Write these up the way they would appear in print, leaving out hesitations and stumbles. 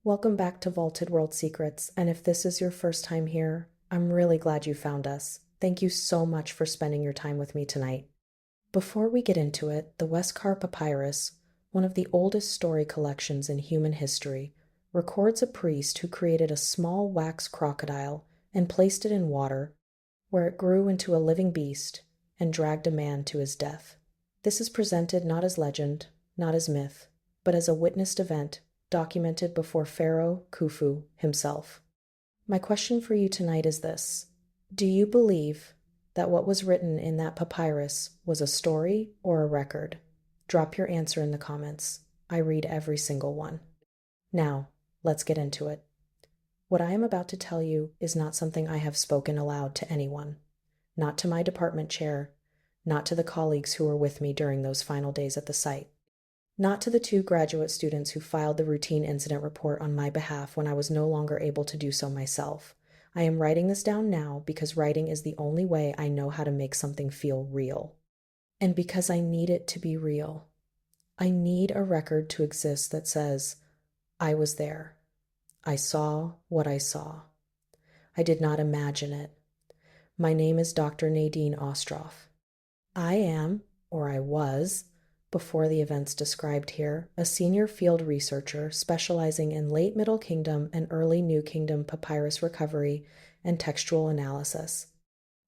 Welcome back to Vaulted World Secrets, and if this is your first time here, I'm really glad you found us. Thank you so much for spending your time with me tonight. Before we get into it, the Westcar Papyrus, one of the oldest story collections in human history, records a priest who created a small wax crocodile and placed it in water, where it grew into a living beast and dragged a man to his death. This is presented not as legend, not as myth, but as a witnessed event documented before Pharaoh Khufu himself. My question for you tonight is this: do you believe that what was written in that papyrus was a story or a record? Drop your answer in the comments. I read every single one. Now, let's get into it. What I am about to tell you is not something I have spoken aloud to anyone, not to my department chair, not to the colleagues who were with me during those final days at the site. Not to the two graduate students who filed the routine incident report on my behalf when I was no longer able to do so myself. I am writing this down now because writing is the only way I know how to make something feel real. And because I need it to be real. I need a record to exist that says, I was there. I saw what I saw. I did not imagine it. My name is Dr. Nadine Ostroff. I am, or I was, before the events described here, a senior field researcher specializing in late Middle Kingdom and early New Kingdom papyrus recovery and textual analysis.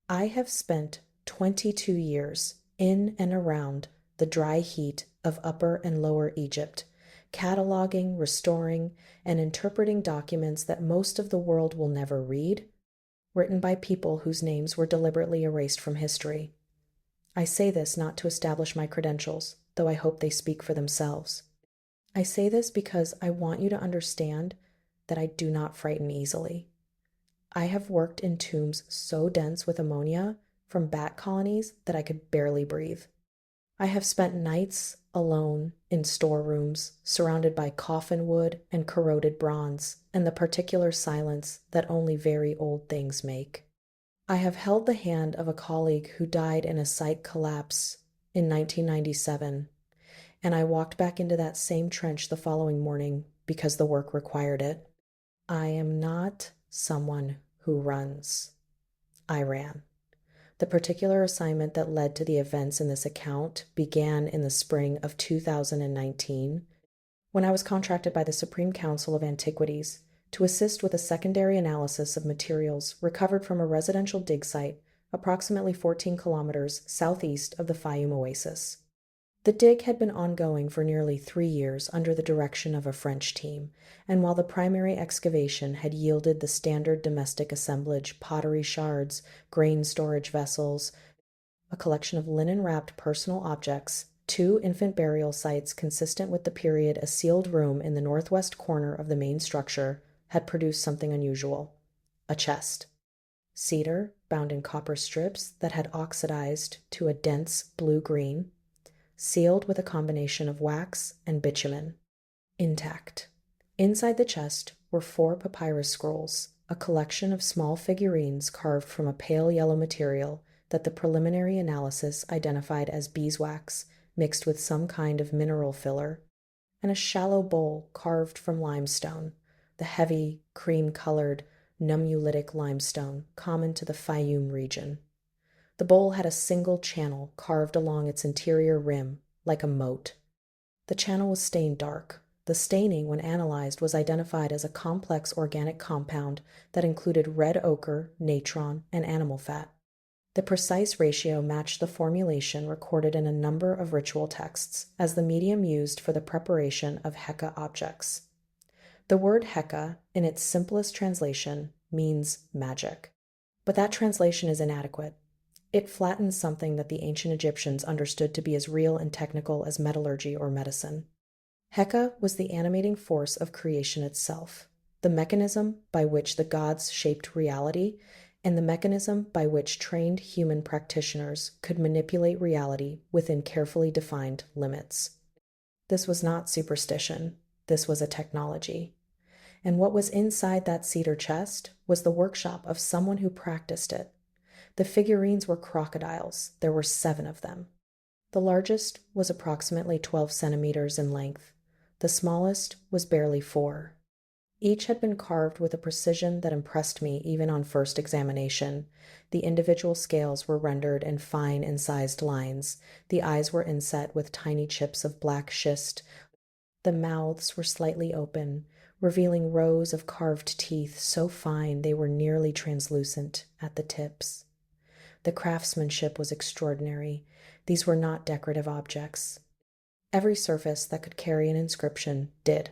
I have spent 22 years in and around the dry heat of Upper and Lower Egypt, cataloging, restoring, and interpreting documents that most of the world will never read, written by people whose names were deliberately erased from history. I say this not to establish my credentials, though I hope they speak for themselves. I say this because I want you to understand that I do not frighten easily. I have worked in tombs so dense with ammonia from bat colonies that I could barely breathe. I have spent nights alone in storerooms, surrounded by coffin wood and corroded bronze, and the particular silence that only very old things make. I have held the hand of a colleague who died in a site collapse in 1997, and I walked back into that same trench the following morning because the work required it. I am not someone who runs. I ran. The particular assignment that led to the events in this account began in the spring of 2019, when I was contracted by the Supreme Council of Antiquities to assist with a secondary analysis of materials recovered from a residential dig site approximately 14 kilometers southeast of the Faiyum oasis. The dig had been ongoing for nearly 3 years under the direction of a French team, and while the primary excavation had yielded the standard domestic assemblage, pottery shards, grain storage vessels, a collection of linen-wrapped personal objects, 2 infant burial sites consistent with the period, a sealed room in the northwest corner of the main structure, had produced something unusual: a chest. Cedar, bound in copper strips that had oxidized to a dense blue-green, sealed with a combination of wax and bitumen. Intact. Inside the chest were 4 papyrus scrolls, a collection of small figurines carved from a pale yellow material that the preliminary analysis identified as beeswax mixed with some kind of mineral filler, and a shallow bowl carved from limestone, the heavy, cream-colored, nummulitic limestone common to the Faiyum region. The bowl had a single channel carved along its interior rim, like a moat. The channel was stained dark. The staining, when analyzed, was identified as a complex organic compound that included red ochre, natron, and animal fat. The precise ratio matched the formulation recorded in a number of ritual texts as the medium used for the preparation of Heka objects. The word Heka, in its simplest translation, means magic. But that translation is inadequate. It flattens something that the ancient Egyptians understood to be as real and technical as metallurgy or medicine. Heka was the animating force of creation itself, the mechanism by which the gods shaped reality, and the mechanism by which trained human practitioners could manipulate reality within carefully defined limits. This was not superstition. This was a technology. And what was inside that cedar chest was the workshop of someone who practiced it. The figurines were crocodiles. There were 7 of them. The largest was approximately 12 centimeters in length. The smallest was barely 4. Each had been carved with a precision that impressed me even on first examination. The individual scales were rendered in fine incised lines. The eyes were inset with tiny chips of black schist. The mouths were slightly open, revealing rows of carved teeth so fine they were nearly translucent at the tips. The craftsmanship was extraordinary. These were not decorative objects. Every surface that could carry an inscription did.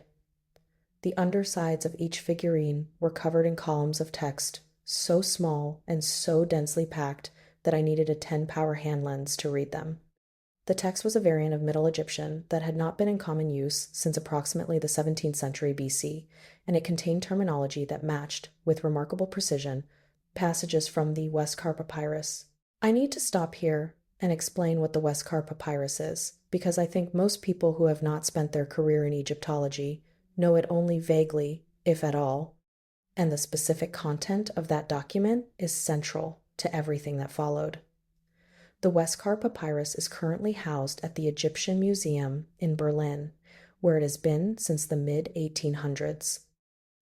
The undersides of each figurine were covered in columns of text, so small and so densely packed that I needed a 10-power hand lens to read them. The text was a variant of Middle Egyptian that had not been in common use since approximately the 17th century BC, and it contained terminology that matched, with remarkable precision, passages from the Westcar Papyrus. I need to stop here and explain what the Westcar Papyrus is, because I think most people who have not spent their career in Egyptology know it only vaguely, if at all, and the specific content of that document is central to everything that followed. The Westcar Papyrus is currently housed at the Egyptian Museum in Berlin, where it has been since the mid-1800s.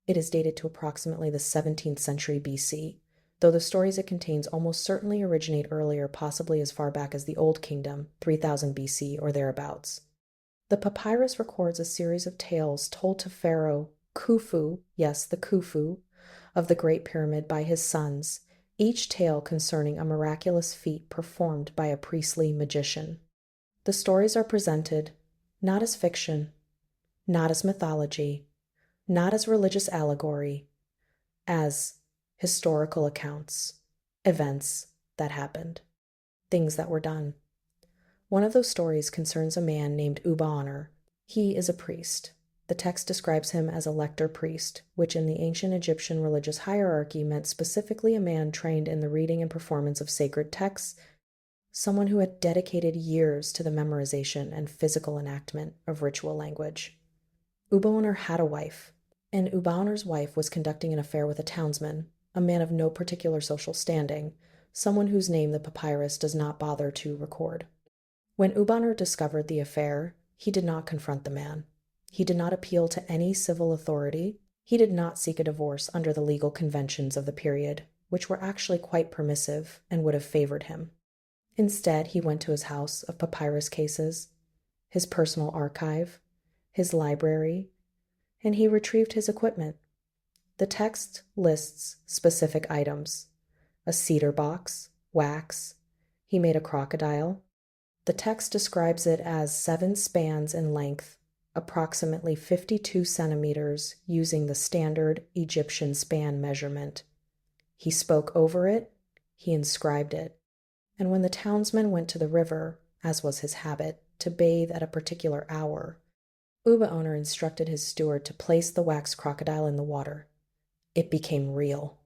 It is dated to approximately the 17th century BC, though the stories it contains almost certainly originate earlier, possibly as far back as the Old Kingdom, 3000 BC or thereabouts. The papyrus records a series of tales told to Pharaoh Khufu, yes, the Khufu, of the Great Pyramid by his sons, each tale concerning a miraculous feat performed by a priestly magician. The stories are presented not as fiction, not as mythology, not as religious allegory, as historical accounts, events that happened, things that were done. One of those stories concerns a man named Ubaoner. He is a priest. The text describes him as a lector priest, which in the ancient Egyptian religious hierarchy meant specifically a man trained in the reading and performance of sacred texts, someone who had dedicated years to the memorization and physical enactment of ritual language. Ubaoner had a wife, and Ubaoner's wife was conducting an affair with a townsman, a man of no particular social standing, someone whose name the papyrus does not bother to record. When Ubaoner discovered the affair, he did not confront the man. He did not appeal to any civil authority. He did not seek a divorce under the legal conventions of the period, which were actually quite permissive and would have favored him. Instead, he went to his house of papyrus cases, his personal archive, his library, and he retrieved his equipment. The text lists specific items: a cedar box, wax. He made a crocodile. The text describes it as 7 spans in length, approximately 52 centimeters, using the standard Egyptian span measurement. He spoke over it, he inscribed it, and when the townsmen went to the river, as was his habit, to bathe at a particular hour, Ubaoner instructed his steward to place the wax crocodile in the water. It became real.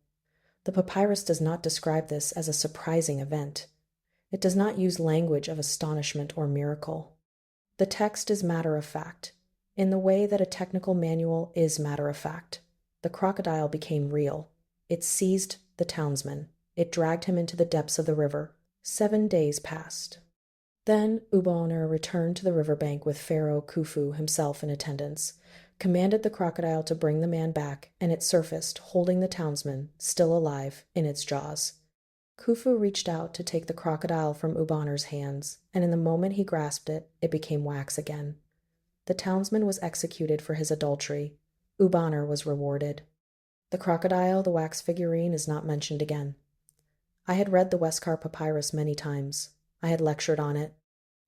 The papyrus does not describe this as a surprising event. It does not use language of astonishment or miracle. The text is matter-of-fact, in the way that a technical manual is matter-of-fact. The crocodile became real. It seized the townsman. It dragged him into the depths of the river. 7 days passed. Then Ubaoner returned to the riverbank with Pharaoh Khufu himself in attendance, commanded the crocodile to bring the man back, and it surfaced, holding the townsman, still alive, in its jaws. Khufu reached out to take the crocodile from Ubaoner's hands, and in the moment he grasped it, it became wax again. The townsman was executed for his adultery. Ubaoner was rewarded. The crocodile, the wax figurine, is not mentioned again. I had read the Westcar Papyrus many times. I had lectured on it.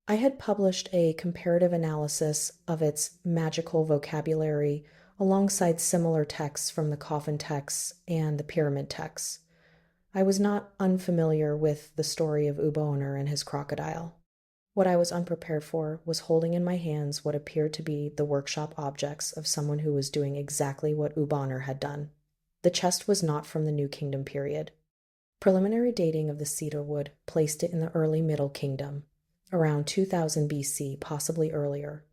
I had published a comparative analysis of its magical vocabulary alongside similar texts from the coffin texts and the pyramid texts. I was not unfamiliar with the story of Ubaoner and his crocodile. What I was unprepared for was holding in my hands what appeared to be the workshop objects of someone who was doing exactly what Ubaoner had done. The chest was not from the New Kingdom period. Preliminary dating of the cedar wood placed it in the early Middle Kingdom, around 2000 BC, possibly earlier.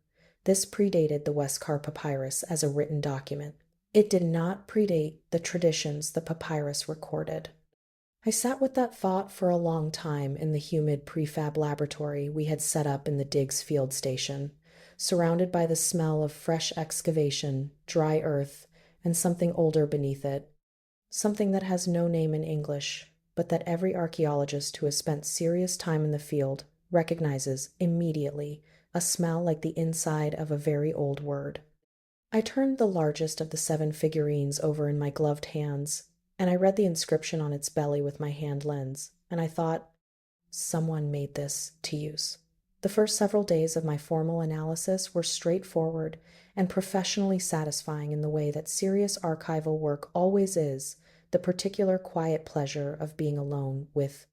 This predated the Westcar Papyrus as a written document. It did not predate the traditions the papyrus recorded. I sat with that thought for a long time in the humid prefab laboratory we had set up in the Diggs field station, surrounded by the smell of fresh excavation, dry earth, and something older beneath it, something that has no name in English, but that every archaeologist who has spent serious time in the field recognizes immediately, a smell like the inside of a very old word. I turned the largest of the 7 figurines over in my gloved hands, and I read the inscription on its belly with my hand lens, and I thought, someone made this to use. The first several days of my formal analysis were straightforward and professionally satisfying in the way that serious archival work always is, the particular quiet pleasure of being alone with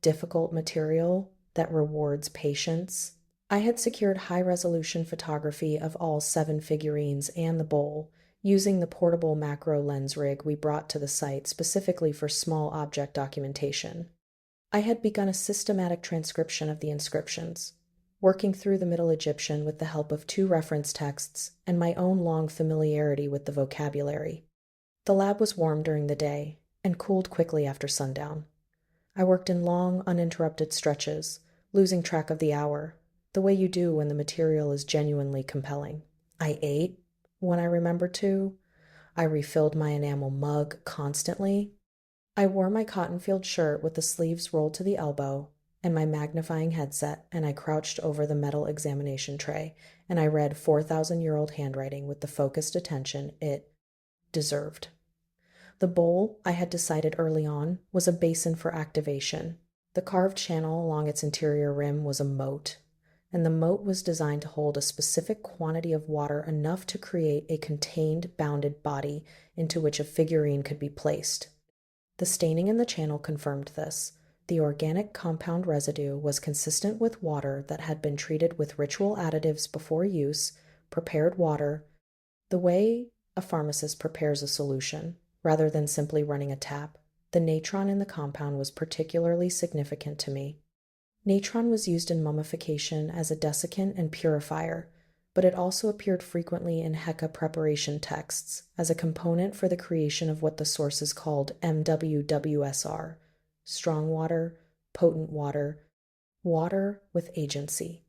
difficult material that rewards patience. I had secured high-resolution photography of all 7 figurines and the bowl, using the portable macro lens rig we brought to the site specifically for small object documentation. I had begun a systematic transcription of the inscriptions, working through the Middle Egyptian with the help of 2 reference texts and my own long familiarity with the vocabulary. The lab was warm during the day and cooled quickly after sundown. I worked in long, uninterrupted stretches, losing track of the hour, the way you do when the material is genuinely compelling. I ate when I remembered to. I refilled my enamel mug constantly. I wore my cotton field shirt with the sleeves rolled to the elbow and my magnifying headset, and I crouched over the metal examination tray, and I read 4,000-year-old handwriting with the focused attention it deserved. The bowl, I had decided early on, was a basin for activation. The carved channel along its interior rim was a moat, and the moat was designed to hold a specific quantity of water enough to create a contained, bounded body into which a figurine could be placed. The staining in the channel confirmed this. The organic compound residue was consistent with water that had been treated with ritual additives before use, prepared water, the way a pharmacist prepares a solution, rather than simply running a tap. The natron in the compound was particularly significant to me. Natron was used in mummification as a desiccant and purifier, but it also appeared frequently in Heka preparation texts as a component for the creation of what the sources called MWWSR, strong water, potent water, water with agency,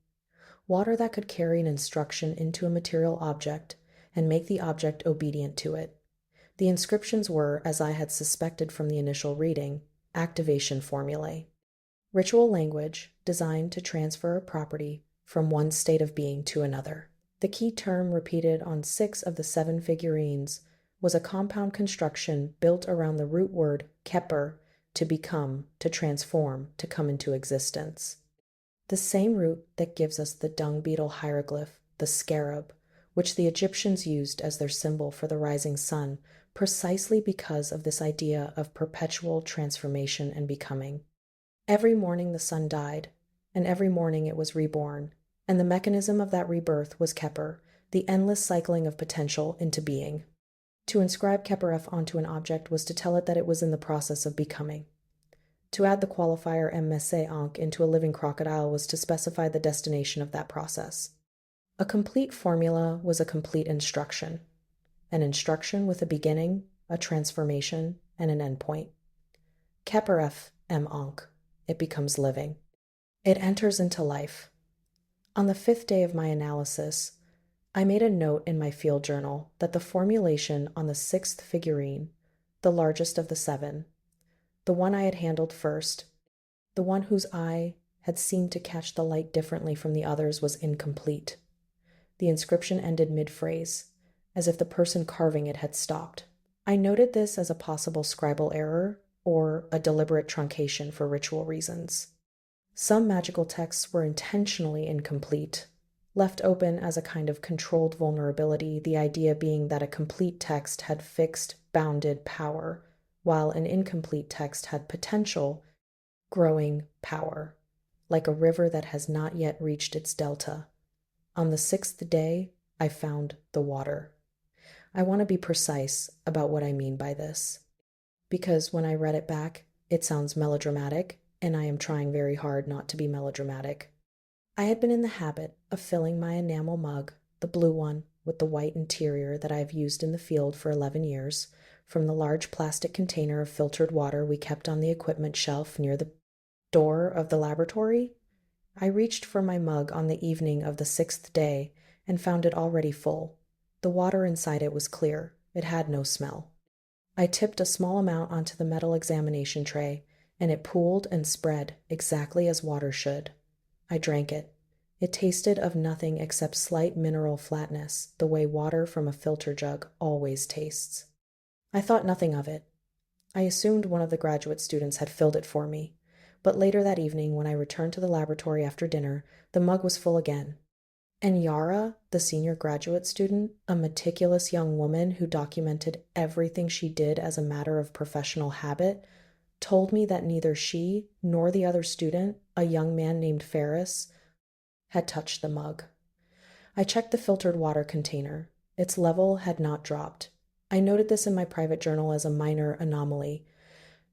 water that could carry an instruction into a material object and make the object obedient to it. The inscriptions were, as I had suspected from the initial reading, activation formulae. Ritual language designed to transfer a property from one state of being to another. The key term repeated on 6 of the 7 figurines was a compound construction built around the root word keper, to become, to transform, to come into existence. The same root that gives us the dung beetle hieroglyph, the scarab, which the Egyptians used as their symbol for the rising sun, precisely because of this idea of perpetual transformation and becoming. Every morning the sun died, and every morning it was reborn, and the mechanism of that rebirth was Keper, the endless cycling of potential into being. To inscribe Keperef onto an object was to tell it that it was in the process of becoming. To add the qualifier messe ankh into a living crocodile was to specify the destination of that process. A complete formula was a complete instruction. An instruction with a beginning, a transformation, and an endpoint. Keperef ankh. It becomes living. It enters into life. On the 5th day of my analysis, I made a note in my field journal that the formulation on the 6th figurine, the largest of the 7, the one I had handled first, the one whose eye had seemed to catch the light differently from the others, was incomplete. The inscription ended mid-phrase, as if the person carving it had stopped. I noted this as a possible scribal error or a deliberate truncation for ritual reasons. Some magical texts were intentionally incomplete, left open as a kind of controlled vulnerability, the idea being that a complete text had fixed, bounded power, while an incomplete text had potential, growing power, like a river that has not yet reached its delta. On the 6th day, I found the water. I want to be precise about what I mean by this, because when I read it back, it sounds melodramatic, and I am trying very hard not to be melodramatic. I had been in the habit of filling my enamel mug, the blue one with the white interior that I have used in the field for 11 years, from the large plastic container of filtered water we kept on the equipment shelf near the door of the laboratory. I reached for my mug on the evening of the 6th day and found it already full. The water inside it was clear, It had no smell. I tipped a small amount onto the metal examination tray, and it pooled and spread exactly as water should. I drank it. It tasted of nothing except slight mineral flatness, the way water from a filter jug always tastes. I thought nothing of it. I assumed one of the graduate students had filled it for me, but later that evening, when I returned to the laboratory after dinner, the mug was full again. And Yara, the senior graduate student, a meticulous young woman who documented everything she did as a matter of professional habit, told me that neither she nor the other student, a young man named Ferris, had touched the mug. I checked the filtered water container. Its level had not dropped. I noted this in my private journal as a minor anomaly.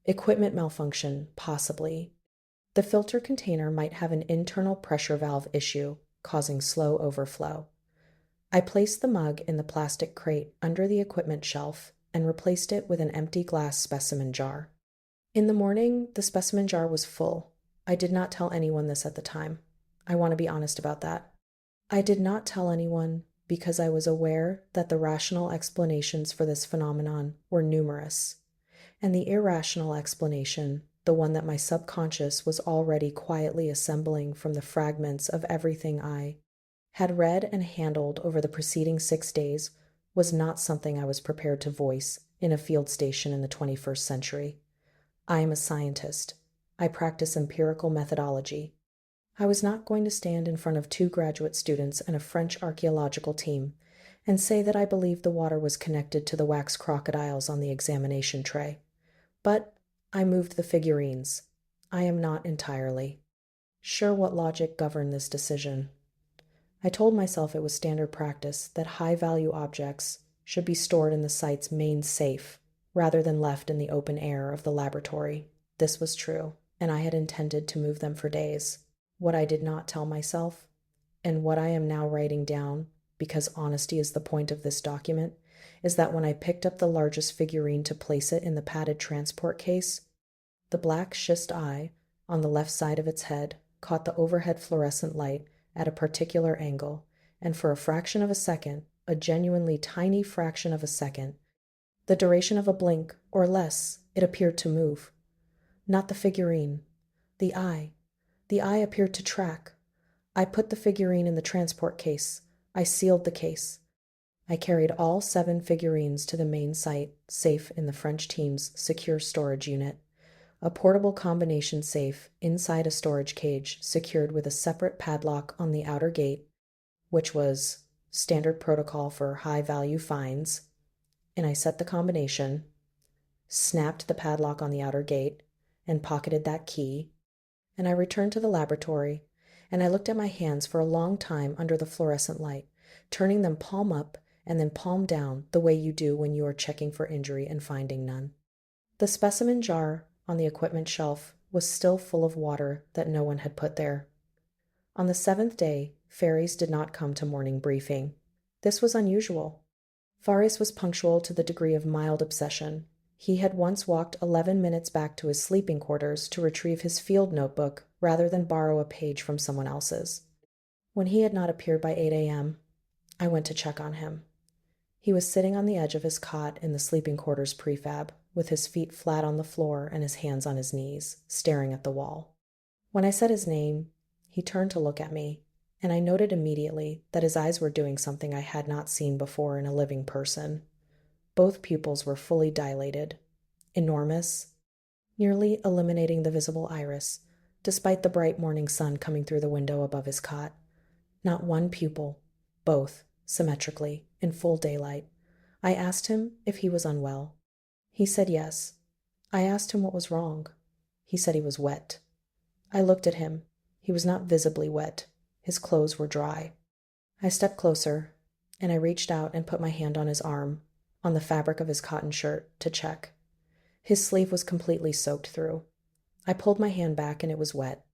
Equipment malfunction, possibly. The filter container might have an internal pressure valve issue, causing slow overflow. I placed the mug in the plastic crate under the equipment shelf and replaced it with an empty glass specimen jar. In the morning, the specimen jar was full. I did not tell anyone this at the time. I want to be honest about that. I did not tell anyone because I was aware that the rational explanations for this phenomenon were numerous, and the irrational explanation, the one that my subconscious was already quietly assembling from the fragments of everything I had read and handled over the preceding 6 days, was not something I was prepared to voice in a field station in the 21st century. I am a scientist. I practice empirical methodology. I was not going to stand in front of 2 graduate students and a French archaeological team and say that I believed the water was connected to the wax crocodiles on the examination tray. But I moved the figurines. I am not entirely sure what logic governed this decision. I told myself it was standard practice that high-value objects should be stored in the site's main safe rather than left in the open air of the laboratory. This was true, and I had intended to move them for days. What I did not tell myself, and what I am now writing down, because honesty is the point of this document, is that when I picked up the largest figurine to place it in the padded transport case, the black schist eye on the left side of its head caught the overhead fluorescent light at a particular angle, and for a fraction of a second, a genuinely tiny fraction of a second, the duration of a blink or less, it appeared to move. Not the figurine, the eye. The eye appeared to track. I put the figurine in the transport case. I sealed the case. I carried all 7 figurines to the main site, safe in the French team's secure storage unit, a portable combination safe inside a storage cage secured with a separate padlock on the outer gate, which was standard protocol for high-value finds, and I set the combination, snapped the padlock on the outer gate, and pocketed that key, and I returned to the laboratory, and I looked at my hands for a long time under the fluorescent light, turning them palm up and then palm down the way you do when you are checking for injury and finding none. The specimen jar on the equipment shelf was still full of water that no one had put there. On the 7th day, Fairies did not come to morning briefing. This was unusual. Farius was punctual to the degree of mild obsession. He had once walked 11 minutes back to his sleeping quarters to retrieve his field notebook rather than borrow a page from someone else's. When he had not appeared by 8 a.m., I went to check on him. He was sitting on the edge of his cot in the sleeping quarters prefab, with his feet flat on the floor and his hands on his knees, staring at the wall. When I said his name, he turned to look at me, and I noted immediately that his eyes were doing something I had not seen before in a living person. Both pupils were fully dilated, enormous, nearly eliminating the visible iris, despite the bright morning sun coming through the window above his cot. Not one pupil, both, symmetrically, in full daylight. I asked him if he was unwell. He said yes. I asked him what was wrong. He said he was wet. I looked at him. He was not visibly wet. His clothes were dry. I stepped closer, and I reached out and put my hand on his arm, on the fabric of his cotton shirt, to check. His sleeve was completely soaked through. I pulled my hand back, and it was wet.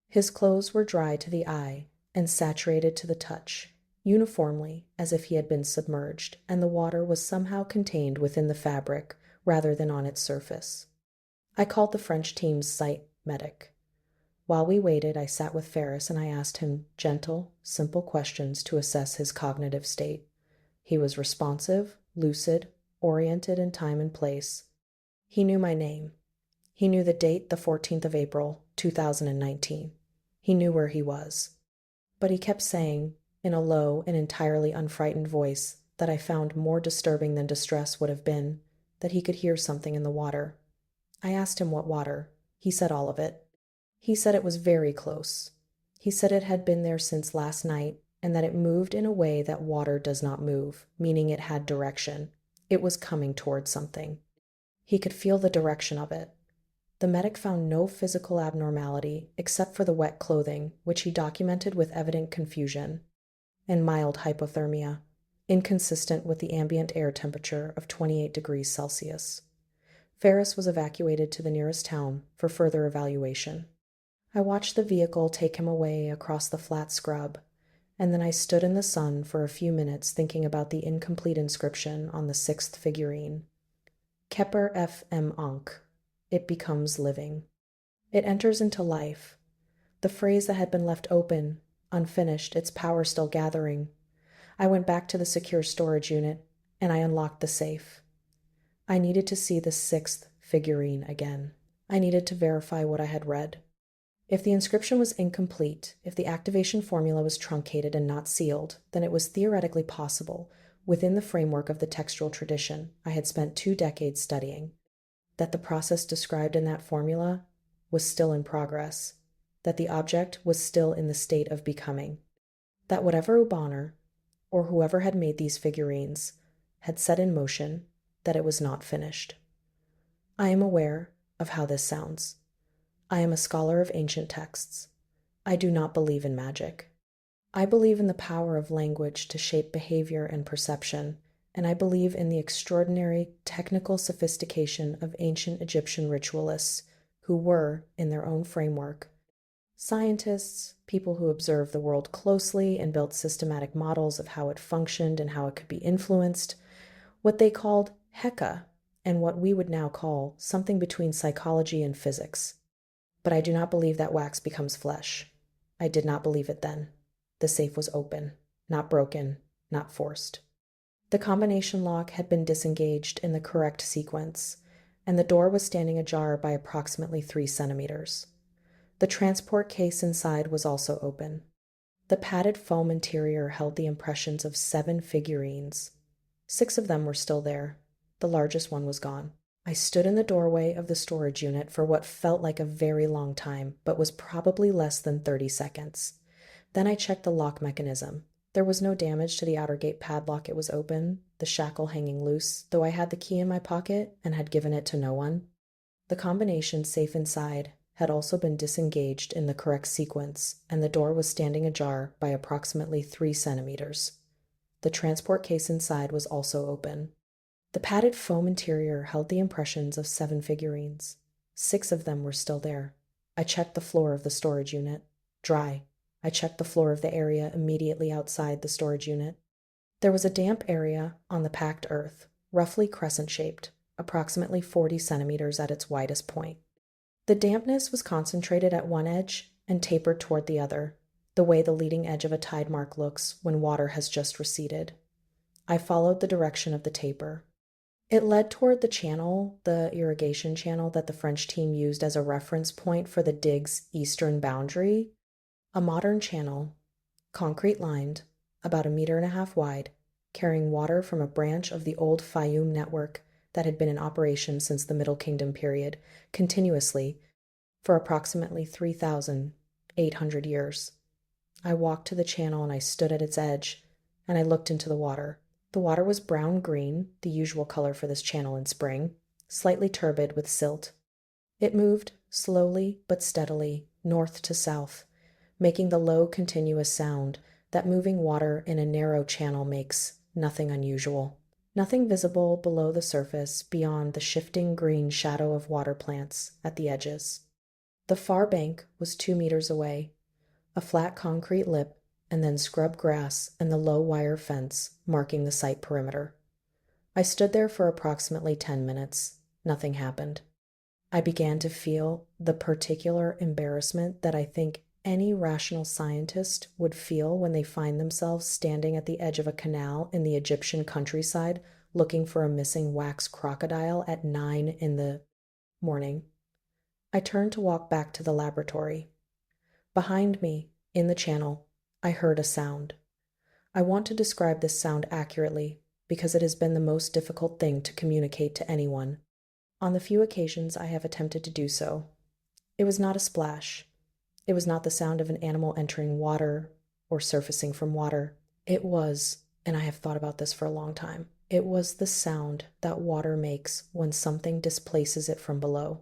His clothes were dry to the eye and saturated to the touch, uniformly, as if he had been submerged, and the water was somehow contained within the fabric rather than on its surface. I called the French team's site medic. While we waited, I sat with Ferris and I asked him gentle, simple questions to assess his cognitive state. He was responsive, lucid, oriented in time and place. He knew my name. He knew the date, the 14th of April, 2019. He knew where he was. But he kept saying, in a low and entirely unfrightened voice that I found more disturbing than distress would have been, that he could hear something in the water. I asked him what water. He said all of it. He said it was very close. He said it had been there since last night, and that it moved in a way that water does not move, meaning it had direction. It was coming towards something. He could feel the direction of it. The medic found no physical abnormality except for the wet clothing, which he documented with evident confusion, and mild hypothermia, inconsistent with the ambient air temperature of 28 degrees Celsius. Ferris was evacuated to the nearest town for further evaluation. I watched the vehicle take him away across the flat scrub, and then I stood in the sun for a few minutes thinking about the incomplete inscription on the sixth figurine. Kepper fm Ankh. It becomes living. It enters into life. The phrase that had been left open, unfinished, its power still gathering. I went back to the secure storage unit, and I unlocked the safe. I needed to see the sixth figurine again. I needed to verify what I had read. If the inscription was incomplete, if the activation formula was truncated and not sealed, then it was theoretically possible, within the framework of the textual tradition I had spent 2 decades studying, that the process described in that formula was still in progress, that the object was still in the state of becoming, that whatever Ubaoner, or whoever had made these figurines, had set in motion, that it was not finished. I am aware of how this sounds. I am a scholar of ancient texts. I do not believe in magic. I believe in the power of language to shape behavior and perception, and I believe in the extraordinary technical sophistication of ancient Egyptian ritualists who were, in their own framework, scientists, people who observed the world closely and built systematic models of how it functioned and how it could be influenced, what they called Heka, and what we would now call something between psychology and physics. But I do not believe that wax becomes flesh. I did not believe it then. The safe was open, not broken, not forced. The combination lock had been disengaged in the correct sequence, and the door was standing ajar by approximately 3 centimeters. The transport case inside was also open. The padded foam interior held the impressions of 7 figurines. 6 of them were still there. The largest one was gone. I stood in the doorway of the storage unit for what felt like a very long time, but was probably less than 30 seconds. Then I checked the lock mechanism. There was no damage to the outer gate padlock. It was open, the shackle hanging loose, though I had the key in my pocket and had given it to no one. The combination safe inside had also been disengaged in the correct sequence, and the door was standing ajar by approximately 3 centimeters. The transport case inside was also open. The padded foam interior held the impressions of 7 figurines. 6 of them were still there. I checked the floor of the storage unit. Dry. I checked the floor of the area immediately outside the storage unit. There was a damp area on the packed earth, roughly crescent-shaped, approximately 40 centimeters at its widest point. The dampness was concentrated at one edge and tapered toward the other, the way the leading edge of a tide mark looks when water has just receded. I followed the direction of the taper. It led toward the channel, the irrigation channel that the French team used as a reference point for the dig's eastern boundary. A modern channel, concrete-lined, about 1.5 meters wide, carrying water from a branch of the old Faiyum network that had been in operation since the Middle Kingdom period, continuously, for approximately 3,800 years. I walked to the channel and I stood at its edge, and I looked into the water. The water was brown-green, the usual color for this channel in spring, slightly turbid with silt. It moved, slowly but steadily, north to south, making the low, continuous sound that moving water in a narrow channel makes, nothing unusual. Nothing visible below the surface beyond the shifting green shadow of water plants at the edges. The far bank was 2 meters away, a flat concrete lip, and then scrub grass and the low wire fence marking the site perimeter. I stood there for approximately 10 minutes. Nothing happened. I began to feel the particular embarrassment that I think any rational scientist would feel when they find themselves standing at the edge of a canal in the Egyptian countryside looking for a missing wax crocodile at 9 in the morning. I turned to walk back to the laboratory. Behind me, in the channel, I heard a sound. I want to describe this sound accurately because it has been the most difficult thing to communicate to anyone. On the few occasions I have attempted to do so, it was not a splash. It was not the sound of an animal entering water or surfacing from water. It was, and I have thought about this for a long time, it was the sound that water makes when something displaces it from below.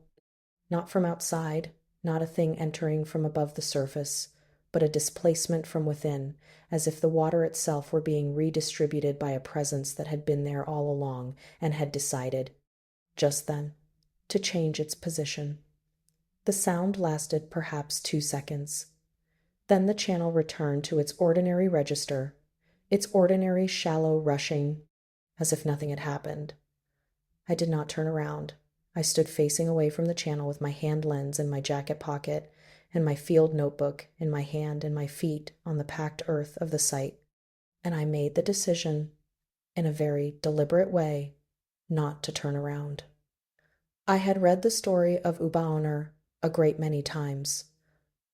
Not from outside, not a thing entering from above the surface, but a displacement from within, as if the water itself were being redistributed by a presence that had been there all along and had decided, just then, to change its position. The sound lasted perhaps 2 seconds. Then the channel returned to its ordinary register, its ordinary shallow rushing, as if nothing had happened. I did not turn around. I stood facing away from the channel with my hand lens in my jacket pocket and my field notebook in my hand and my feet on the packed earth of the site. And I made the decision, in a very deliberate way, not to turn around. I had read the story of Ubaoner a great many times.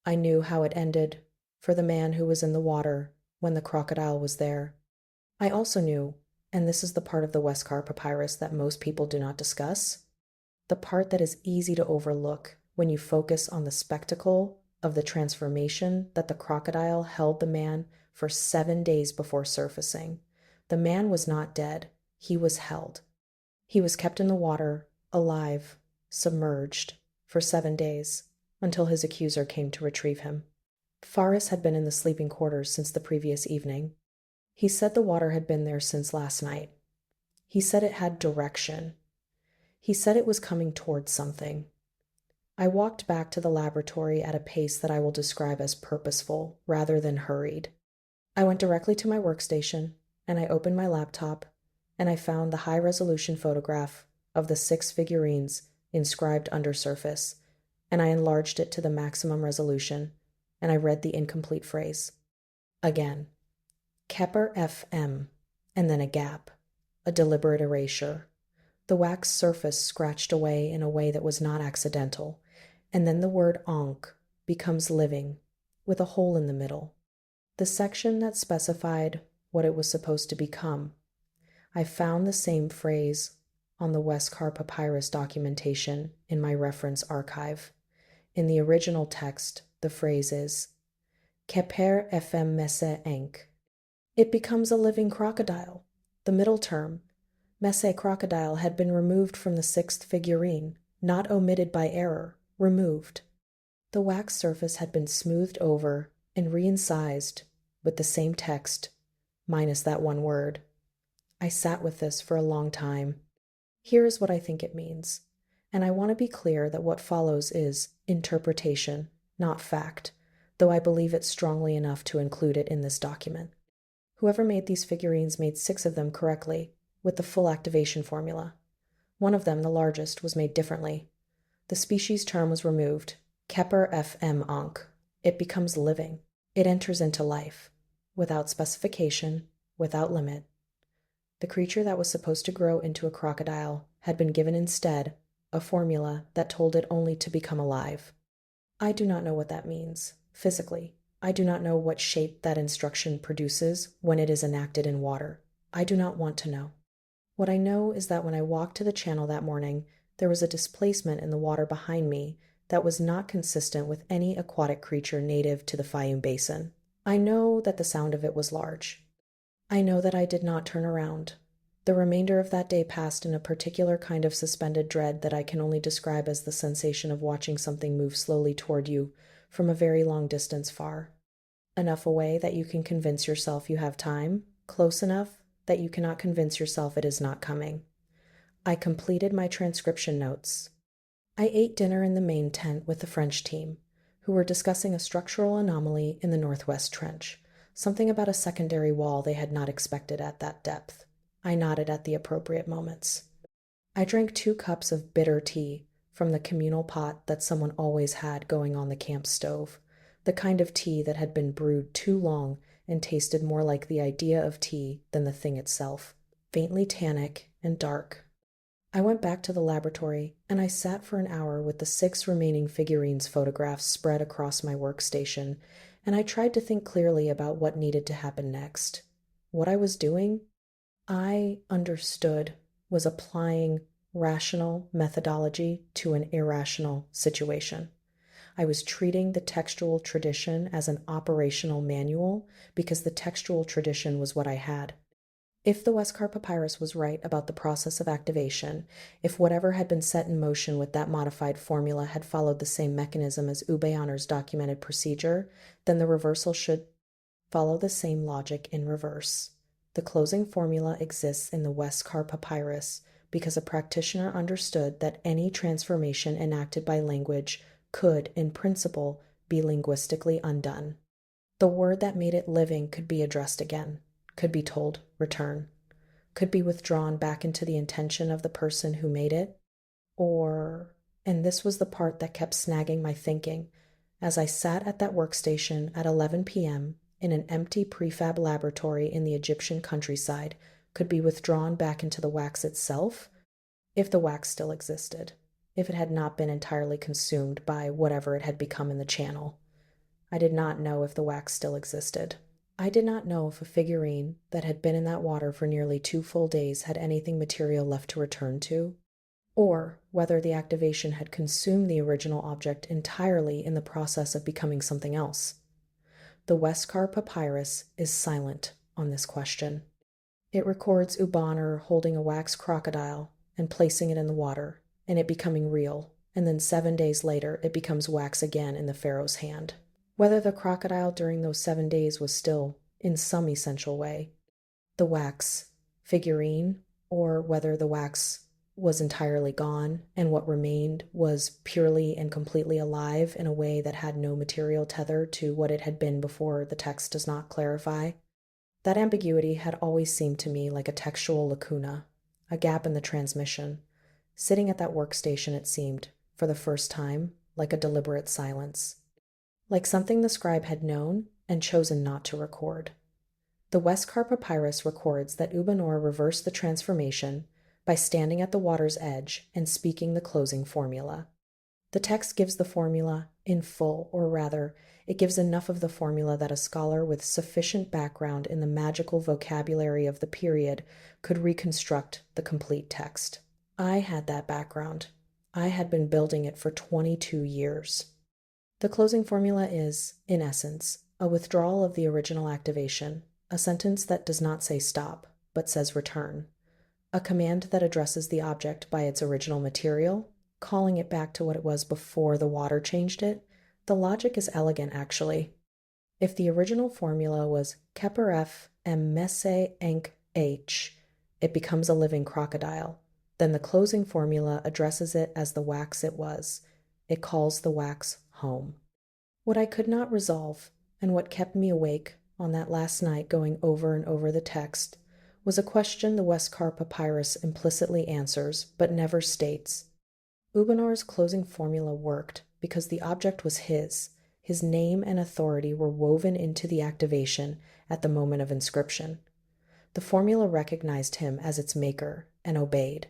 I knew how it ended for the man who was in the water when the crocodile was there. I also knew, and this is the part of the Westcar Papyrus that most people do not discuss, the part that is easy to overlook when you focus on the spectacle of the transformation that the crocodile held the man for 7 days before surfacing. The man was not dead. He was held. He was kept in the water, alive, submerged, for 7 days, until his accuser came to retrieve him. Faris had been in the sleeping quarters since the previous evening. He said the water had been there since last night. He said it had direction. He said it was coming towards something. I walked back to the laboratory at a pace that I will describe as purposeful rather than hurried. I went directly to my workstation, and I opened my laptop, and I found the high-resolution photograph of the 6 figurines inscribed undersurface, and I enlarged it to the maximum resolution, and I read the incomplete phrase. Again. Kepler FM, and then a gap, a deliberate erasure. The wax surface scratched away in a way that was not accidental, and then the word ankh becomes living, with a hole in the middle. The section that specified what it was supposed to become. I found the same phrase on the Westcar Papyrus documentation in my reference archive. In the original text, the phrase is, Kepler FM messe ankh. It becomes a living crocodile. The middle term, messe crocodile, had been removed from the 6th figurine, not omitted by error, removed. The wax surface had been smoothed over and re-incised with the same text, minus that one word. I sat with this for a long time. Here is what I think it means, and I want to be clear that what follows is interpretation, not fact, though I believe it strongly enough to include it in this document. Whoever made these figurines made 6 of them correctly, with the full activation formula. One of them, the largest, was made differently. The species term was removed, Kepler FM ankh. It becomes living. It enters into life, without specification, without limit. The creature that was supposed to grow into a crocodile had been given instead a formula that told it only to become alive. I do not know what that means, physically. I do not know what shape that instruction produces when it is enacted in water. I do not want to know. What I know is that when I walked to the channel that morning, there was a displacement in the water behind me that was not consistent with any aquatic creature native to the Faiyum basin. I know that the sound of it was large. I know that I did not turn around. The remainder of that day passed in a particular kind of suspended dread that I can only describe as the sensation of watching something move slowly toward you from a very long distance far. Enough away that you can convince yourself you have time, close enough that you cannot convince yourself it is not coming. I completed my transcription notes. I ate dinner in the main tent with the French team, who were discussing a structural anomaly in the Northwest Trench, something about a secondary wall they had not expected at that depth. I nodded at the appropriate moments. I drank 2 cups of bitter tea from the communal pot that someone always had going on the camp stove, the kind of tea that had been brewed too long and tasted more like the idea of tea than the thing itself. faintly tannic and dark. I went back to the laboratory and I sat for an hour with the 6 remaining figurines photographs spread across my workstation, and I tried to think clearly about what needed to happen next. What I was doing, I understood, was applying rational methodology to an irrational situation. I was treating the textual tradition as an operational manual because the textual tradition was what I had. If the Westcar Papyrus was right about the process of activation, if whatever had been set in motion with that modified formula had followed the same mechanism as Ubaoner's documented procedure, then the reversal should follow the same logic in reverse. The closing formula exists in the Westcar Papyrus because a practitioner understood that any transformation enacted by language could, in principle, be linguistically undone. The word that made it living could be addressed again, could be told, return, could be withdrawn back into the intention of the person who made it, or, and this was the part that kept snagging my thinking, as I sat at that workstation at 11 p.m. in an empty prefab laboratory in the Egyptian countryside, could be withdrawn back into the wax itself, if the wax still existed, if it had not been entirely consumed by whatever it had become in the channel. I did not know if the wax still existed. I did not know if a figurine that had been in that water for nearly 2 full days had anything material left to return to, or whether the activation had consumed the original object entirely in the process of becoming something else. The Westcar Papyrus is silent on this question. It records Ubaoner holding a wax crocodile and placing it in the water, and it becoming real, and then 7 days later it becomes wax again in the pharaoh's hand. Whether the crocodile during those 7 days was still, in some essential way, the wax figurine, or whether the wax was entirely gone and what remained was purely and completely alive in a way that had no material tether to what it had been before, the text does not clarify. That ambiguity had always seemed to me like a textual lacuna, a gap in the transmission. Sitting at that workstation, it seemed, for the first time, like a deliberate silence. Like something the scribe had known and chosen not to record. The Westcar Papyrus records that Ubaoner reversed the transformation by standing at the water's edge and speaking the closing formula. The text gives the formula in full, or rather, it gives enough of the formula that a scholar with sufficient background in the magical vocabulary of the period could reconstruct the complete text. I had that background. I had been building it for 22 years. The closing formula is, in essence, a withdrawal of the original activation, a sentence that does not say stop, but says return, a command that addresses the object by its original material, calling it back to what it was before the water changed it. The logic is elegant, actually. If the original formula was Keper F M Messe Enk H, it becomes a living crocodile. Then the closing formula addresses it as the wax it was. It calls the wax home. What I could not resolve, and what kept me awake on that last night going over and over the text, was a question the Westcar Papyrus implicitly answers but never states. Ubaoner's closing formula worked because the object was his name and authority were woven into the activation at the moment of inscription. The formula recognized him as its maker and obeyed.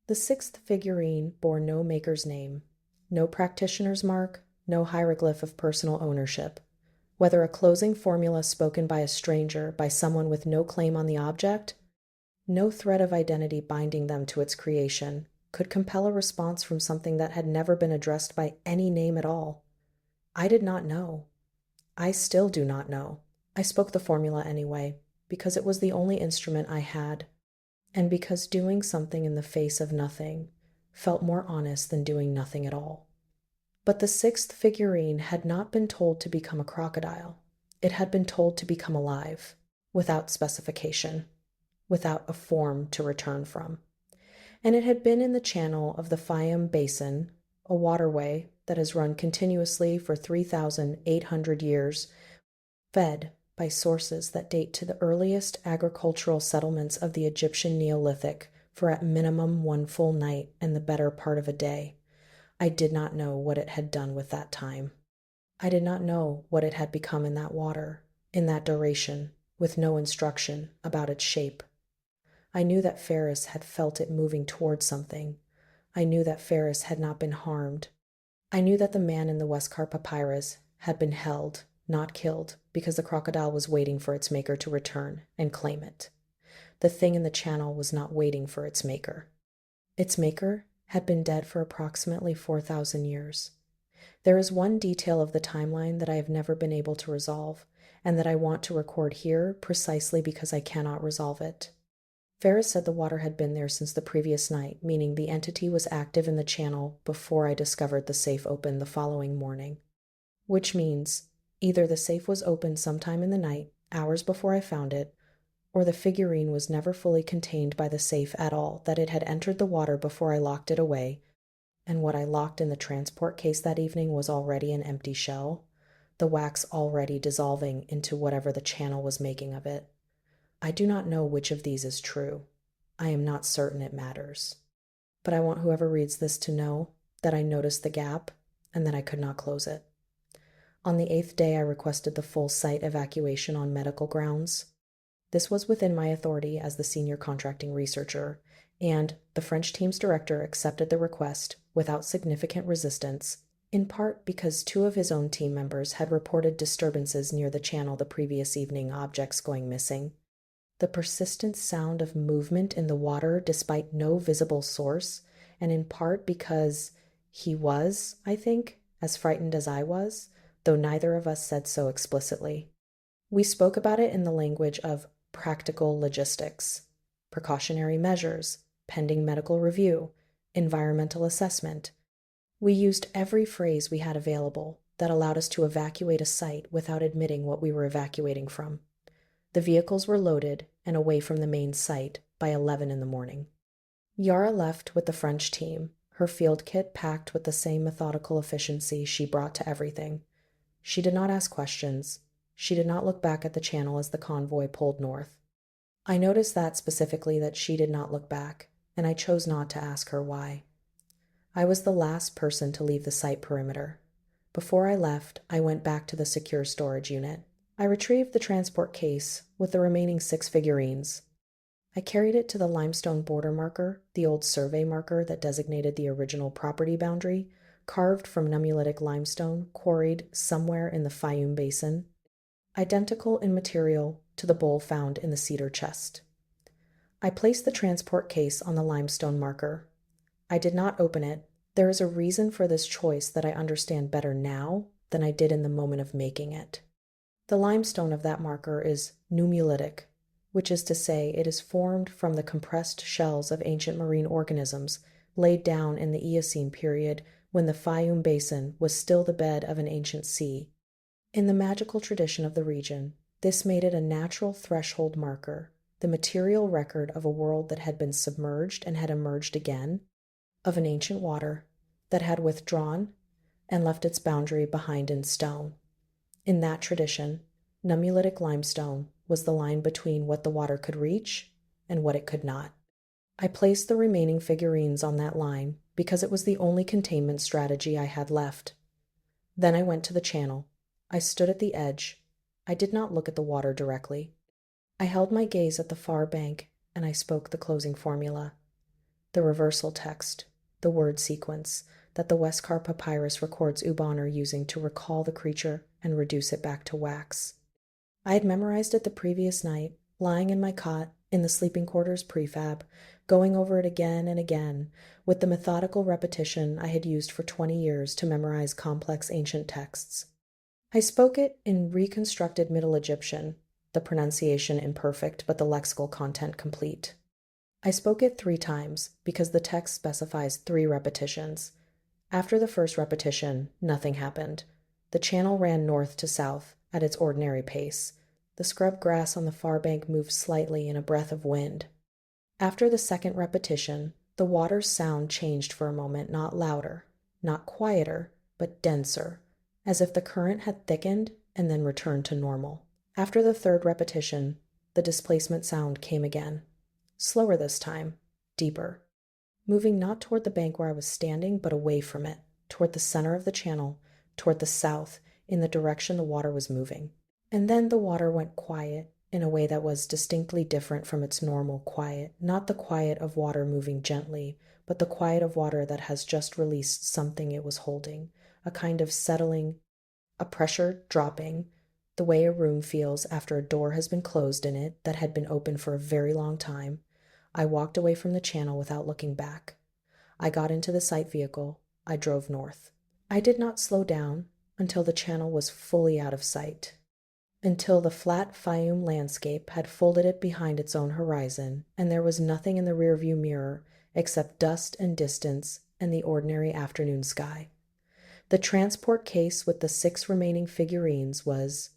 The 6th figurine bore no maker's name, no practitioner's mark, no hieroglyph of personal ownership. Whether a closing formula spoken by a stranger, by someone with no claim on the object, no thread of identity binding them to its creation, could compel a response from something that had never been addressed by any name at all. I did not know. I still do not know. I spoke the formula anyway, because it was the only instrument I had, and because doing something in the face of nothing felt more honest than doing nothing at all. But the 6th figurine had not been told to become a crocodile. It had been told to become alive, without specification, without a form to return from. And it had been in the channel of the Faiyum basin, a waterway that has run continuously for 3,800 years, fed by sources that date to the earliest agricultural settlements of the Egyptian Neolithic for at minimum 1 full night and the better part of a day. I did not know what it had done with that time. I did not know what it had become in that water, in that duration, with no instruction about its shape. I knew that Ferris had felt it moving towards something. I knew that Ferris had not been harmed. I knew that the man in the Westcar Papyrus had been held, not killed, because the crocodile was waiting for its maker to return and claim it. The thing in the channel was not waiting for its maker. Its maker had been dead for approximately 4,000 years. There is one detail of the timeline that I have never been able to resolve, and that I want to record here precisely because I cannot resolve it. Ferris said the water had been there since the previous night, meaning the entity was active in the channel before I discovered the safe open the following morning. Which means either the safe was opened sometime in the night, hours before I found it, or the figurine was never fully contained by the safe at all, that it had entered the water before I locked it away, and what I locked in the transport case that evening was already an empty shell, the wax already dissolving into whatever the channel was making of it. I do not know which of these is true. I am not certain it matters. But I want whoever reads this to know that I noticed the gap and that I could not close it. On the 8th day, I requested the full site evacuation on medical grounds. This was within my authority as the senior contracting researcher, and the French team's director accepted the request without significant resistance, in part because 2 of his own team members had reported disturbances near the channel the previous evening, objects going missing. The persistent sound of movement in the water despite no visible source, and in part because he was, I think, as frightened as I was, though neither of us said so explicitly. We spoke about it in the language of practical logistics, precautionary measures, pending medical review, environmental assessment. We used every phrase we had available that allowed us to evacuate a site without admitting what we were evacuating from. The vehicles were loaded and away from the main site by 11 in the morning. Yara left with the French team, her field kit packed with the same methodical efficiency she brought to everything. She did not ask questions. She did not look back at the channel as the convoy pulled north. I noticed that specifically, that she did not look back, and I chose not to ask her why. I was the last person to leave the site perimeter. Before I left, I went back to the secure storage unit. I retrieved the transport case with the remaining 6 figurines. I carried it to the limestone border marker, the old survey marker that designated the original property boundary, carved from nummulitic limestone quarried somewhere in the Faiyum basin, identical in material to the bowl found in the cedar chest. I placed the transport case on the limestone marker. I did not open it. There is a reason for this choice that I understand better now than I did in the moment of making it. The limestone of that marker is nummulitic, which is to say it is formed from the compressed shells of ancient marine organisms laid down in the Eocene period when the Faiyum basin was still the bed of an ancient sea. In the magical tradition of the region, this made it a natural threshold marker, the material record of a world that had been submerged and had emerged again, of an ancient water that had withdrawn and left its boundary behind in stone. In that tradition, nummulitic limestone was the line between what the water could reach and what it could not. I placed the remaining figurines on that line because it was the only containment strategy I had left. Then I went to the channel. I stood at the edge. I did not look at the water directly. I held my gaze at the far bank, and I spoke the closing formula. The reversal text, the word sequence, that the Westcar Papyrus records Ubaoner using to recall the creature and reduce it back to wax. I had memorized it the previous night, lying in my cot in the sleeping quarters prefab, going over it again and again, with the methodical repetition I had used for 20 years to memorize complex ancient texts. I spoke it in reconstructed Middle Egyptian, the pronunciation imperfect but the lexical content complete. I spoke it 3 times because the text specifies 3 repetitions. After the first repetition, nothing happened. The channel ran north to south at its ordinary pace. The scrub grass on the far bank moved slightly in a breath of wind. After the second repetition, the water's sound changed for a moment, not louder, not quieter, but denser, as if the current had thickened and then returned to normal. After the third repetition, the displacement sound came again. Slower this time, deeper. Moving not toward the bank where I was standing, but away from it, toward the center of the channel, toward the south, in the direction the water was moving. And then the water went quiet in a way that was distinctly different from its normal quiet, not the quiet of water moving gently, but the quiet of water that has just released something it was holding, a kind of settling, a pressure dropping, the way a room feels after a door has been closed in it that had been open for a very long time. I walked away from the channel without looking back. I got into the sight vehicle. I drove north. I did not slow down until the channel was fully out of sight, until the flat Faiyum landscape had folded it behind its own horizon, and there was nothing in the rearview mirror except dust and distance and the ordinary afternoon sky. The transport case with the 6 remaining figurines was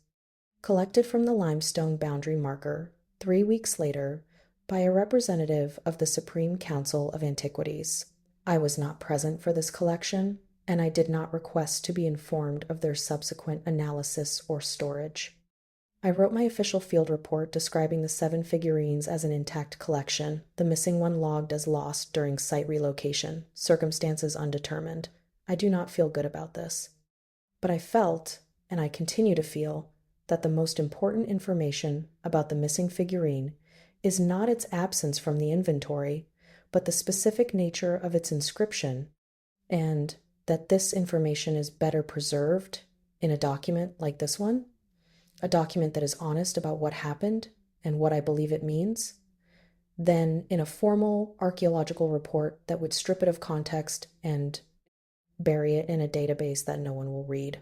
collected from the limestone boundary marker 3 weeks later by a representative of the Supreme Council of Antiquities. I was not present for this collection, and I did not request to be informed of their subsequent analysis or storage. I wrote my official field report describing the 7 figurines as an intact collection, the missing one logged as lost during site relocation, circumstances undetermined. I do not feel good about this. But I felt, and I continue to feel, that the most important information about the missing figurine is not its absence from the inventory, but the specific nature of its inscription, and that this information is better preserved in a document like this one, a document that is honest about what happened and what I believe it means, than in a formal archaeological report that would strip it of context and bury it in a database that no one will read.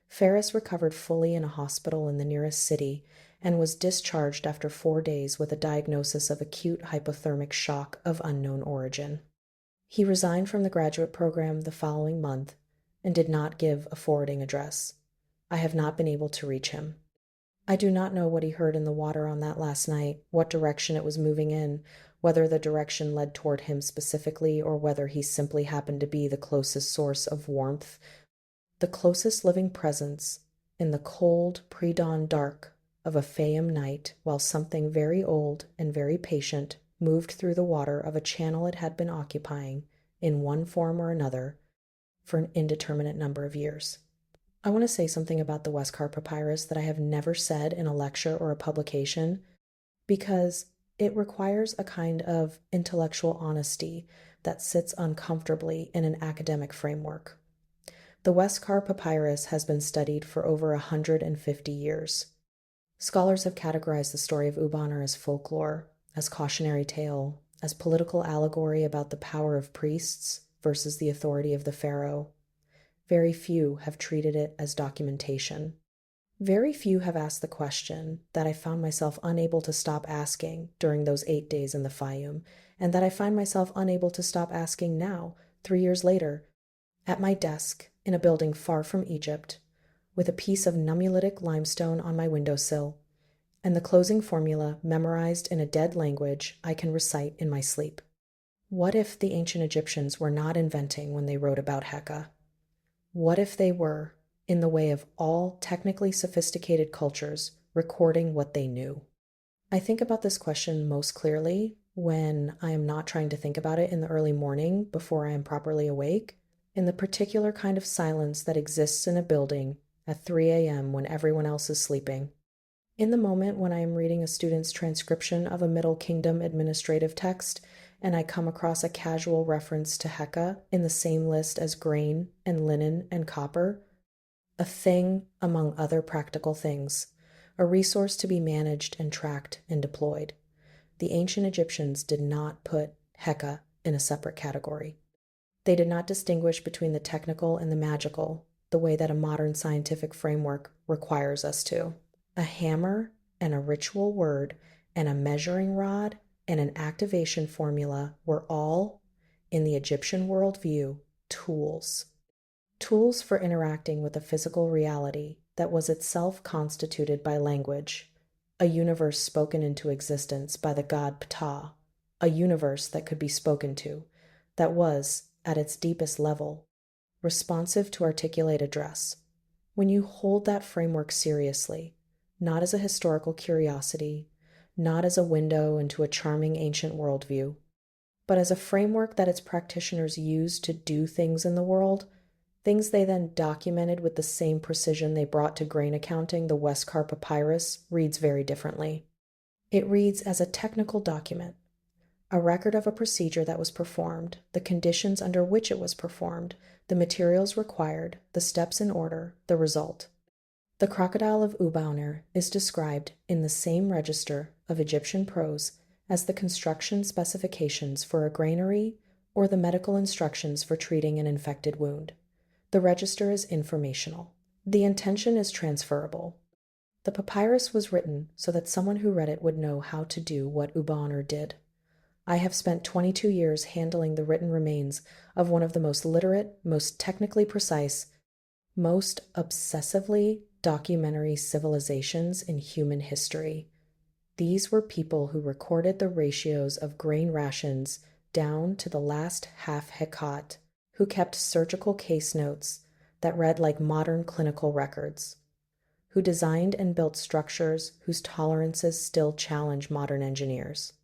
Ferris recovered fully in a hospital in the nearest city and was discharged after 4 days with a diagnosis of acute hypothermic shock of unknown origin. He resigned from the graduate program the following month and did not give a forwarding address. I have not been able to reach him. I do not know what he heard in the water on that last night, what direction it was moving in, whether the direction led toward him specifically or whether he simply happened to be the closest source of warmth, the closest living presence in the cold pre-dawn dark of a Faiyum night while something very old and very patient moved through the water of a channel it had been occupying in one form or another for an indeterminate number of years. I want to say something about the Westcar Papyrus that I have never said in a lecture or a publication, because it requires a kind of intellectual honesty that sits uncomfortably in an academic framework. The Westcar Papyrus has been studied for over 150 years. Scholars have categorized the story of Ubaoner as folklore, as cautionary tale, as political allegory about the power of priests versus the authority of the pharaoh. Very few have treated it as documentation. Very few have asked the question that I found myself unable to stop asking during those 8 days in the Faiyum, and that I find myself unable to stop asking now, 3 years later, at my desk in a building far from Egypt, with a piece of nummulitic limestone on my windowsill, and the closing formula memorized in a dead language I can recite in my sleep. What if the ancient Egyptians were not inventing when they wrote about Heka? What if they were, in the way of all technically sophisticated cultures, recording what they knew? I think about this question most clearly when I am not trying to think about it in the early morning before I am properly awake, in the particular kind of silence that exists in a building at 3 a.m. when everyone else is sleeping. In the moment when I am reading a student's transcription of a Middle Kingdom administrative text and I come across a casual reference to Heka in the same list as grain and linen and copper, a thing among other practical things, a resource to be managed and tracked and deployed. The ancient Egyptians did not put Heka in a separate category. They did not distinguish between the technical and the magical, the way that a modern scientific framework requires us to. A hammer and a ritual word and a measuring rod and an activation formula were all, in the Egyptian worldview, tools. Tools for interacting with a physical reality that was itself constituted by language, a universe spoken into existence by the god Ptah, a universe that could be spoken to, that was, at its deepest level, responsive to articulate address. When you hold that framework seriously, not as a historical curiosity, not as a window into a charming ancient worldview, but as a framework that its practitioners use to do things in the world, things they then documented with the same precision they brought to grain accounting. The Westcar Papyrus reads very differently. It reads as a technical document, a record of a procedure that was performed, the conditions under which it was performed, the materials required, the steps in order, the result. The crocodile of Ubaoner is described in the same register of Egyptian prose as the construction specifications for a granary or the medical instructions for treating an infected wound. The register is informational. The intention is transferable. The papyrus was written so that someone who read it would know how to do what Ubaoner did. I have spent 22 years handling the written remains of one of the most literate, most technically precise, most obsessively documentary civilizations in human history. These were people who recorded the ratios of grain rations down to the last half hekat, who kept surgical case notes that read like modern clinical records, who designed and built structures whose tolerances still challenge modern engineers,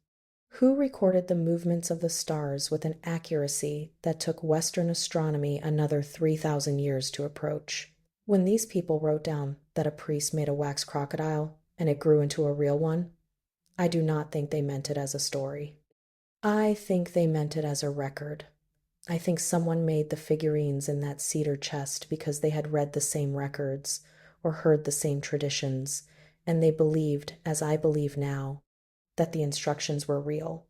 who recorded the movements of the stars with an accuracy that took Western astronomy another 3,000 years to approach. When these people wrote down that a priest made a wax crocodile and it grew into a real one, I do not think they meant it as a story. I think they meant it as a record. I think someone made the figurines in that cedar chest because they had read the same records or heard the same traditions, and they believed, as I believe now, that the instructions were real.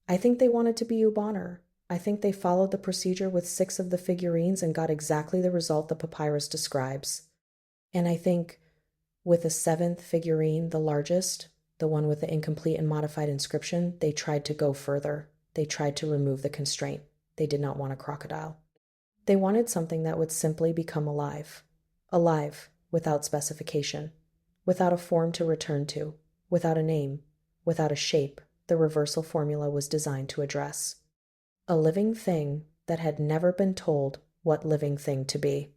I think they wanted to be Ubaoner. I think they followed the procedure with 6 of the figurines and got exactly the result the papyrus describes. And I think with the 7th figurine, the largest, the one with the incomplete and modified inscription, they tried to go further. They tried to remove the constraint. They did not want a crocodile. They wanted something that would simply become alive. Alive, without specification, without a form to return to, without a name, without a shape the reversal formula was designed to address. A living thing that had never been told what living thing to be.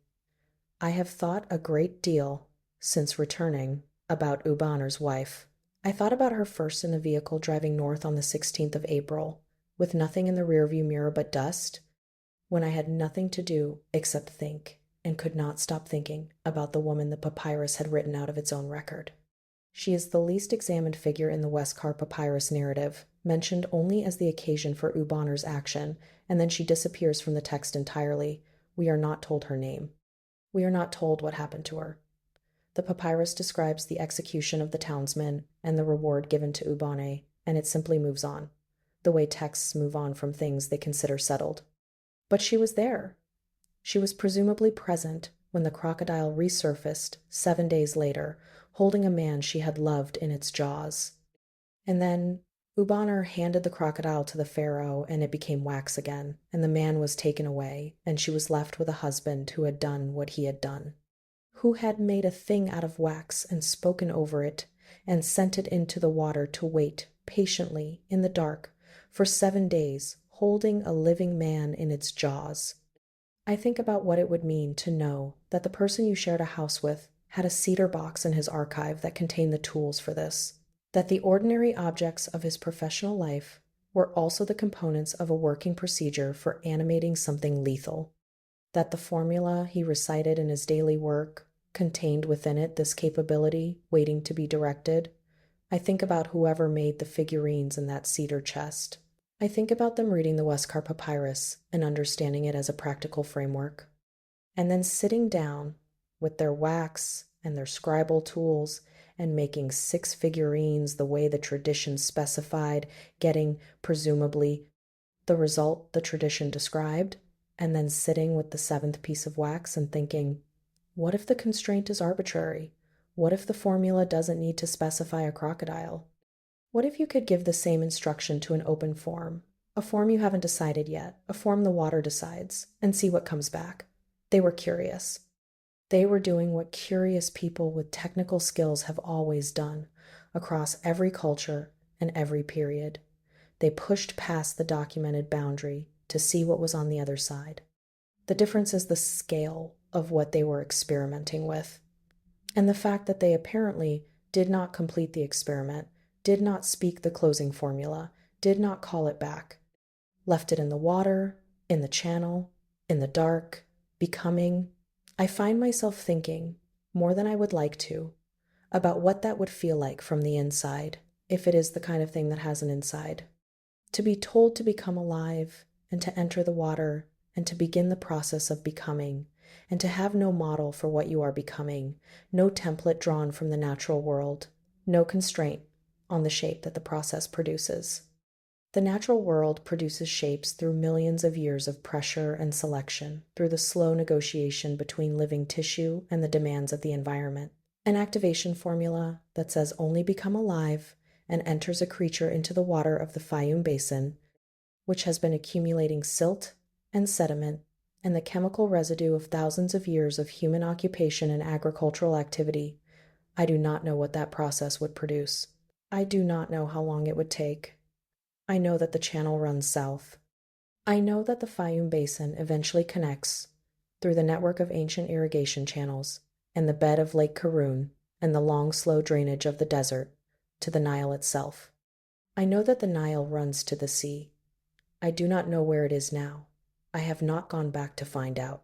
I have thought a great deal, since returning, about Ubaoner's wife. I thought about her first in the vehicle driving north on the 16th of April, with nothing in the rearview mirror but dust, when I had nothing to do except think, and could not stop thinking about the woman the papyrus had written out of its own record. She is the least examined figure in the Westcar Papyrus narrative, mentioned only as the occasion for Ubaoner's action, and then she disappears from the text entirely. We are not told her name. We are not told what happened to her. The papyrus describes the execution of the townsmen and the reward given to Ubaoner, and it simply moves on, the way texts move on from things they consider settled. But she was there. She was presumably present when the crocodile resurfaced 7 days later, holding a man she had loved in its jaws. And then Ubaoner handed the crocodile to the pharaoh, and it became wax again, and the man was taken away, and she was left with a husband who had done what he had done, who had made a thing out of wax and spoken over it, and sent it into the water to wait patiently in the dark for 7 days, holding a living man in its jaws. I think about what it would mean to know that the person you shared a house with had a cedar box in his archive that contained the tools for this, that the ordinary objects of his professional life were also the components of a working procedure for animating something lethal, that the formula he recited in his daily work contained within it this capability waiting to be directed. I think about whoever made the figurines in that cedar chest. I think about them reading the Westcar Papyrus and understanding it as a practical framework, and then sitting down with their wax and their scribal tools and making 6 figurines the way the tradition specified, getting, presumably, the result the tradition described, and then sitting with the 7th piece of wax and thinking, what if the constraint is arbitrary? What if the formula doesn't need to specify a crocodile? What if you could give the same instruction to an open form, a form you haven't decided yet, a form the water decides, and see what comes back? They were curious. They were doing what curious people with technical skills have always done, across every culture and every period. They pushed past the documented boundary to see what was on the other side. The difference is the scale of what they were experimenting with, and the fact that they apparently did not complete the experiment, did not speak the closing formula, did not call it back, left it in the water, in the channel, in the dark, becoming. I find myself thinking, more than I would like to, about what that would feel like from the inside, if it is the kind of thing that has an inside. To be told to become alive and to enter the water and to begin the process of becoming, and to have no model for what you are becoming, no template drawn from the natural world, no constraint on the shape that the process produces. The natural world produces shapes through millions of years of pressure and selection, through the slow negotiation between living tissue and the demands of the environment. An activation formula that says only become alive and enters a creature into the water of the Faiyum basin, which has been accumulating silt and sediment and the chemical residue of thousands of years of human occupation and agricultural activity. I do not know what that process would produce. I do not know how long it would take. I know that the channel runs south. I know that the Faiyum basin eventually connects through the network of ancient irrigation channels and the bed of Lake Karun and the long, slow drainage of the desert to the Nile itself. I know that the Nile runs to the sea. I do not know where it is now. I have not gone back to find out.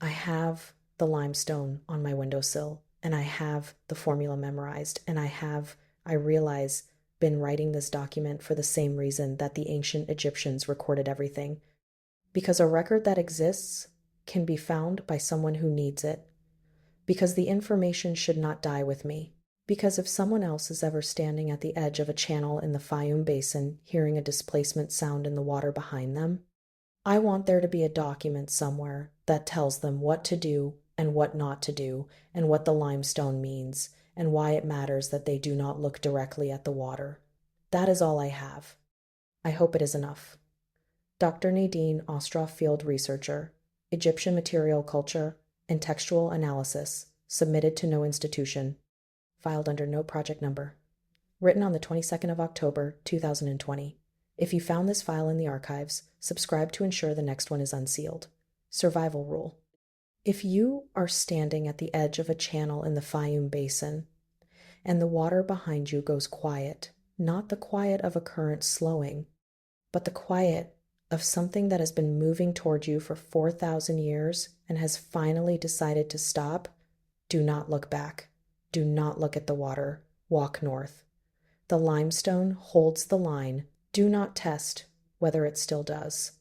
I have the limestone on my windowsill, and I have the formula memorized, and I realize, been writing this document for the same reason that the ancient Egyptians recorded everything. Because a record that exists can be found by someone who needs it. Because the information should not die with me. Because if someone else is ever standing at the edge of a channel in the Faiyum basin, hearing a displacement sound in the water behind them, I want there to be a document somewhere that tells them what to do and what not to do, and what the limestone means, and why it matters that they do not look directly at the water. That is all I have. I hope it is enough. Dr. Nadine Ostroff, Field Researcher, Egyptian Material Culture and Textual Analysis, submitted to no institution, filed under no project number. Written on the 22nd of October, 2020. If you found this file in the archives, subscribe to ensure the next one is unsealed. Survival rule. If you are standing at the edge of a channel in the Faiyum basin, and the water behind you goes quiet, not the quiet of a current slowing, but the quiet of something that has been moving toward you for 4,000 years and has finally decided to stop, do not look back. Do not look at the water. Walk north. The limestone holds the line. Do not test whether it still does.